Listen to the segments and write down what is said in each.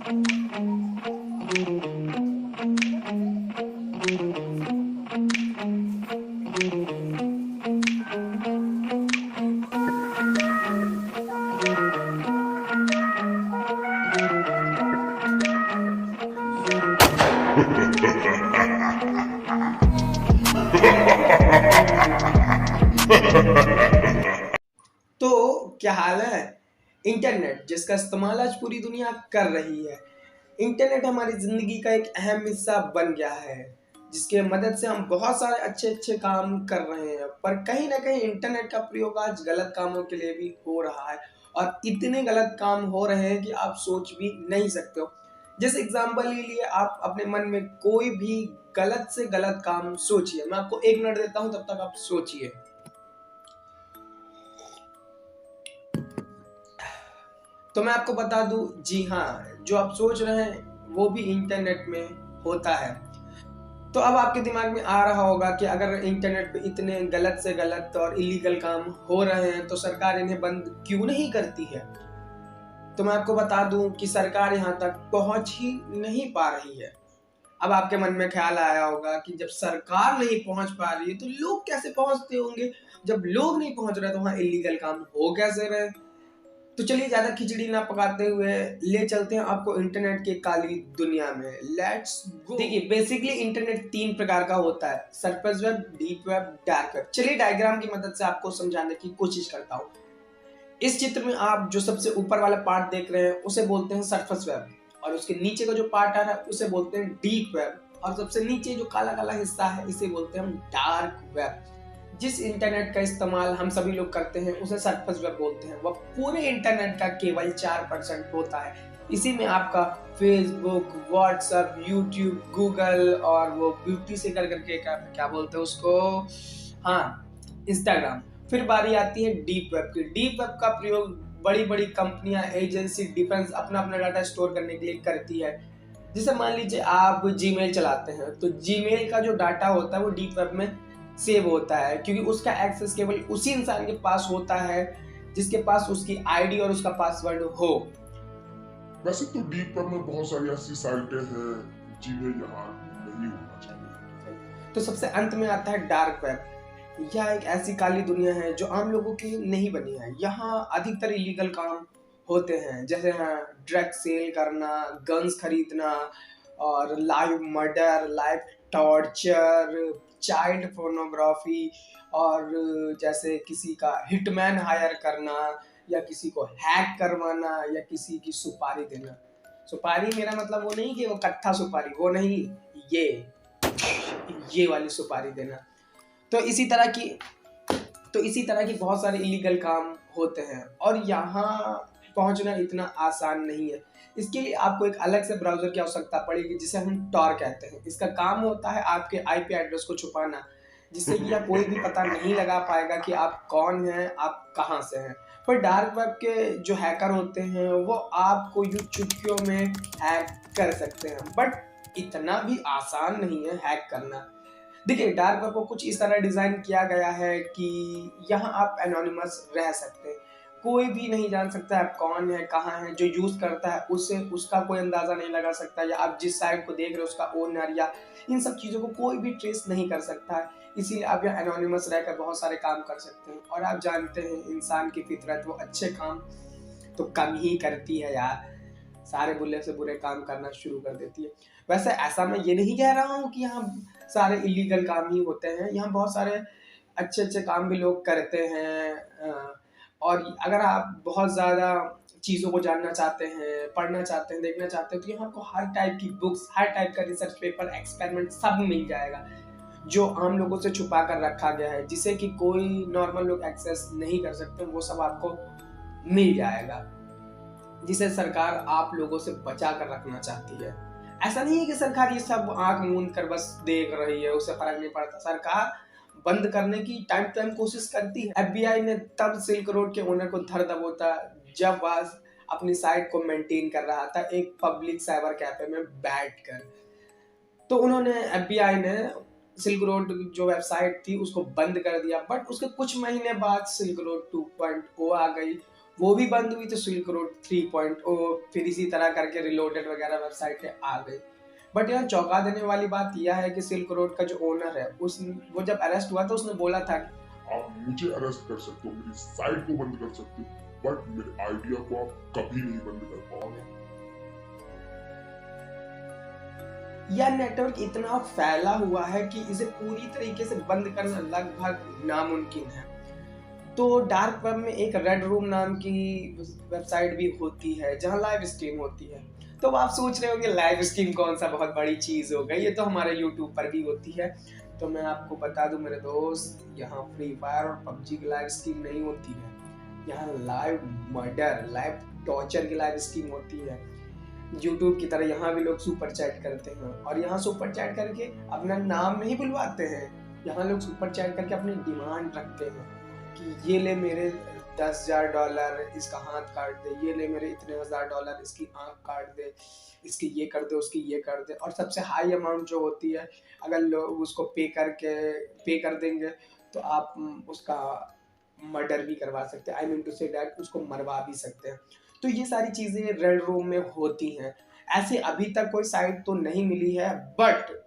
तो क्या हाल है। इंटरनेट जिसका इस्तेमाल आज पूरी दुनिया कर रही है। इंटरनेट हमारी जिंदगी का एक अहम हिस्सा बन गया है, जिसके मदद से हम बहुत सारे अच्छे अच्छे काम कर रहे हैं। पर कहीं ना कहीं इंटरनेट का प्रयोग आज गलत कामों के लिए भी हो रहा है, और इतने गलत काम हो रहे हैं कि आप सोच भी नहीं सकते हो। जैसे एग्जाम्पल ले लिए, आप अपने मन में कोई भी गलत से गलत काम सोचिए। मैं आपको 1 मिनट देता हूं, तब तक आप सोचिए। तो मैं आपको बता दूं, जी हाँ, जो आप सोच रहे हैं वो भी इंटरनेट में होता है। तो अब आपके दिमाग में आ रहा होगा कि अगर इंटरनेट पे इतने गलत से गलत और इलीगल काम हो रहे हैं तो सरकार इन्हें बंद क्यों नहीं करती है। तो मैं आपको बता दूं कि सरकार यहाँ तक पहुंच ही नहीं पा रही है। अब आपके मन में ख्याल आया होगा कि जब सरकार नहीं पहुंच पा रही है तो लोग कैसे पहुंचते होंगे। जब लोग नहीं पहुंच रहे तो वहां इलीगल काम हो कैसे रहे। तो चलिए ज्यादा खिचड़ी ना पकाते हुए ले चलते हैं आपको इंटरनेट की काली दुनिया में। Let's go. देखिए, बेसिकली इंटरनेट 3 प्रकार का होता है: surface web, deep web, dark web. चलिए डायग्राम की मदद से आपको समझाने की कोशिश करता हूँ। इस चित्र में आप जो सबसे ऊपर वाला पार्ट देख रहे हैं उसे बोलते हैं सरफेस वेब, और उसके नीचे का जो पार्ट आ रहा है उसे बोलते हैं डीप वेब, और सबसे नीचे जो काला काला हिस्सा है इसे बोलते हैं हम डार्क वेब। जिस इंटरनेट का इस्तेमाल हम सभी लोग करते हैं उसे सरफेस वेब बोलते हैं। वह पूरे इंटरनेट का केवल 4% होता है। इसी में आपका फेसबुक, व्हाट्सएप, यूट्यूब, गूगल और वो ब्यूटी से करके क्या बोलते हैं उसको, हाँ, इंस्टाग्राम। फिर बारी आती है डीप वेब की। डीप वेब का प्रयोग बड़ी बड़ी कंपनियां, एजेंसी, डिफेंस अपना अपना डाटा स्टोर करने के लिए करती है। जैसे मान लीजिए आप जीमेल चलाते हैं, तो जीमेल का जो डाटा होता है वो डीप वेब में सेव होता है, क्योंकि उसका एक्सेस केवल उसी इंसान के पास होता है जिसके पास उसकी आईडी और उसका पासवर्ड हो। वैसे तो डीप वेब में बहुत सारी ऐसी साइटें हैं जिन्हें यहाँ नहीं होना चाहिए। तो सबसे अंत में आता है डार्क वेब। यह एक ऐसी काली दुनिया है जो आम लोगों के लिए नहीं बनी है। यहाँ अधिकतर इलीगल काम होते हैं, जैसे ड्रग सेल करना, गन्स खरीदना, और live murder, live torture, child pornography, और जैसे किसी का हिटमैन हायर करना, या किसी को हैक करवाना, या किसी की सुपारी देना। सुपारी मेरा मतलब वो नहीं कि वो कट्ठा सुपारी, वो नहीं, ये वाली सुपारी देना। तो इसी तरह की बहुत सारे इलीगल काम होते हैं, और यहाँ पहुंचना इतना आसान नहीं है। इसके लिए आपको एक अलग से ब्राउजर की आवश्यकता पड़ेगी, जिसे हम टॉर कहते हैं। इसका काम होता है आपके आईपी एड्रेस को छुपाना, जिससे कि यह कोई भी पता नहीं लगा पाएगा कि आप कौन हैं, आप कहाँ से हैं। पर डार्क वेब के जो हैकर होते हैं वो आपको यूं चुटकियों में हैक कर सकते हैं, बट इतना भी आसान नहीं है हैक करना। देखिए, डार्क वेब को कुछ इस तरह डिजाइन किया गया है कि यहाँ आप एनोनिमस रह सकते हैं। कोई भी नहीं जान सकता आप कौन है, कहाँ है। जो यूज करता है उससे उसका कोई अंदाजा नहीं लगा सकता, या आप जिस साइट को देख रहे हो उसका ओनर, या इन सब चीजों को कोई भी ट्रेस नहीं कर सकता है। इसीलिए आप यहाँ एनोनिमस रहकर बहुत सारे काम कर सकते हैं। और आप जानते हैं इंसान की फितरत वो अच्छे काम तो कम ही करती है यार, सारे बुरे से बुरे काम करना शुरू कर देती है। वैसे ऐसा मैं ये नहीं कह रहा हूँ कि यहाँ सारे इलीगल काम ही होते हैं। यहाँ बहुत सारे अच्छे अच्छे काम भी लोग करते हैं। और अगर आप बहुत ज़्यादा चीज़ों को जानना चाहते हैं, पढ़ना चाहते हैं, देखना चाहते हैं, तो यहाँ आपको हर टाइप की बुक्स, हर टाइप का रिसर्च पेपर, एक्सपेरिमेंट सब मिल जाएगा, जो आम लोगों से छुपा कर रखा गया है, जिसे कि कोई नॉर्मल लोग एक्सेस नहीं कर सकते। वो सब आपको मिल जाएगा, जिसे सरकार आप लोगों से बचा कर रखना चाहती है। ऐसा नहीं है कि सरकार ये सब आंख मूंद कर बस देख रही है, उसे फर्क नहीं पड़ता। सरकार बंद करने की टाइम टाइम कोशिश करती है। एफबीआई ने तब सिल्क रोड के ओनर को धर दबोचा जब वह अपनी साइट को मेंटेन कर रहा था एक पब्लिक साइबर कैफे में बैठकर। तो उन्होंने, एफबीआई ने सिल्क रोड जो वेबसाइट थी उसको बंद कर दिया, बट उसके कुछ महीने बाद सिल्क रोड 2.0 आ गई। वो भी बंद हुई, तो सिल्क रोड 3.0 फिर इसी तरह करके रिलोडेड वगैरह वेबसाइटें आ गई। बट यहाँ चौंका देने वाली बात यह है कि सिल्क रोड का जो ओनर है वो जब अरेस्ट हुआ तो उसने बोला था कि आप मुझे अरेस्ट कर सकते हो, मेरी साइट को बंद कर सकते हो, बट मेरे आइडिया को आप कभी नहीं बंद कर पाओगे। यह नेटवर्क इतना फैला हुआ है कि इसे पूरी तरीके से बंद करना लगभग नामुमकिन है। तो डार्क वेब में एक रेड रूम नाम की वेबसाइट भी होती है जहां लाइव स्ट्रीम होती है। तो अब आप सोच रहे होंगे लाइव स्ट्रीम कौन सा बहुत बड़ी चीज हो गई, ये तो हमारे यूट्यूब पर भी होती है। तो मैं आपको बता दूं मेरे दोस्त, यहाँ फ्री फायर और पबजी की लाइव स्ट्रीम नहीं होती है, यहाँ लाइव मर्डर, लाइव टॉर्चर की लाइव स्ट्रीम होती है। यूट्यूब की तरह यहाँ भी लोग सुपर चैट करते हैं, और यहाँ सुपर चैट करके अपना नाम नहीं बुलवाते हैं, यहाँ लोग सुपर चैट करके अपनी डिमांड रखते हैं कि ये ले मेरे $10,000 इसका हाथ काट दे, ये ले मेरे इतने $1,000 इसकी आंख काट दे, इसकी ये कर दे, उसकी ये कर दे। और सबसे हाई अमाउंट जो होती है, अगर लोग उसको पे कर देंगे तो आप उसका मर्डर भी करवा सकते हैं, I mean to say that उसको मरवा भी सकते हैं। तो ये सारी चीज़ें रेड रूम में होती हैं। ऐसे अभी तक कोई साइट तो नहीं मिली है, बट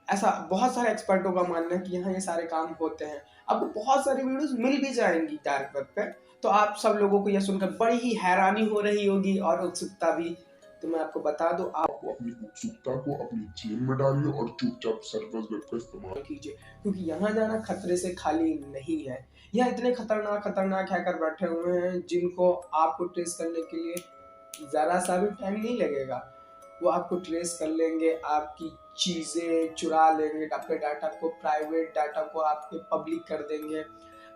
ऐसा बहुत सारे एक्सपर्टों का मानना है कि यहाँ ये सारे काम होते हैं। आपको बहुत सारी वीडियोस मिल भी जाएंगी डार्क वेब पे, तो आप सब लोगों को यह सुनकर बड़ी ही हैरानी हो रही होगी और उत्सुकता भी। तो मैं आपको बता दूं, आप अपनी उत्सुकता को अपनी जेब में डालिए और चुपचाप सर्फेस वेब का इस्तेमाल कीजिए, क्योंकि यहाँ जाना खतरे से खाली नहीं है। यहाँ इतने खतरनाक हैकर बैठे हुए हैं जिनको आपको ट्रेस करने के लिए जरा सा भी टाइम नहीं लगेगा। वो आपको ट्रेस कर लेंगे, आपकी चीज़ें चुरा लेंगे, आपके डाटा को, प्राइवेट डाटा को आपके पब्लिक कर देंगे,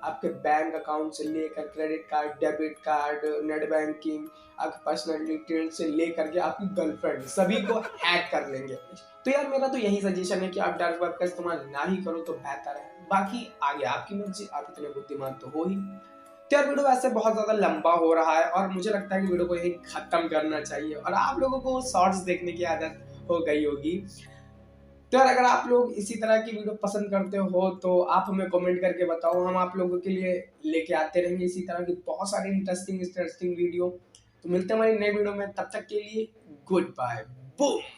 आपके बैंक अकाउंट से लेकर credit card, debit card, net banking, आपके पर्सनल डिटेल से लेकर के आपकी गर्लफ्रेंड, सभी को हैक कर लेंगे। तो यार मेरा तो यही सजेशन है कि आप डार्क वेब का इस्तेमाल ना ही करो तो बेहतर है। बाकी आगे आपकी मर्जी, आप इतने बुद्धिमान तो हो ही। तो यार वीडियो वैसे बहुत ज़्यादा लंबा हो रहा है और मुझे लगता है कि वीडियो को यही ख़त्म करना चाहिए, और आप लोगों को शॉर्ट्स देखने की आदत हो गई होगी। तो यार अगर आप लोग इसी तरह की वीडियो पसंद करते हो तो आप हमें कमेंट करके बताओ, हम आप लोगों के लिए लेके आते रहेंगे इसी तरह की बहुत सारी इंटरेस्टिंग वीडियो। तो मिलते हैं हमारी नई वीडियो में, तब तक के लिए गुड बाय, बूम।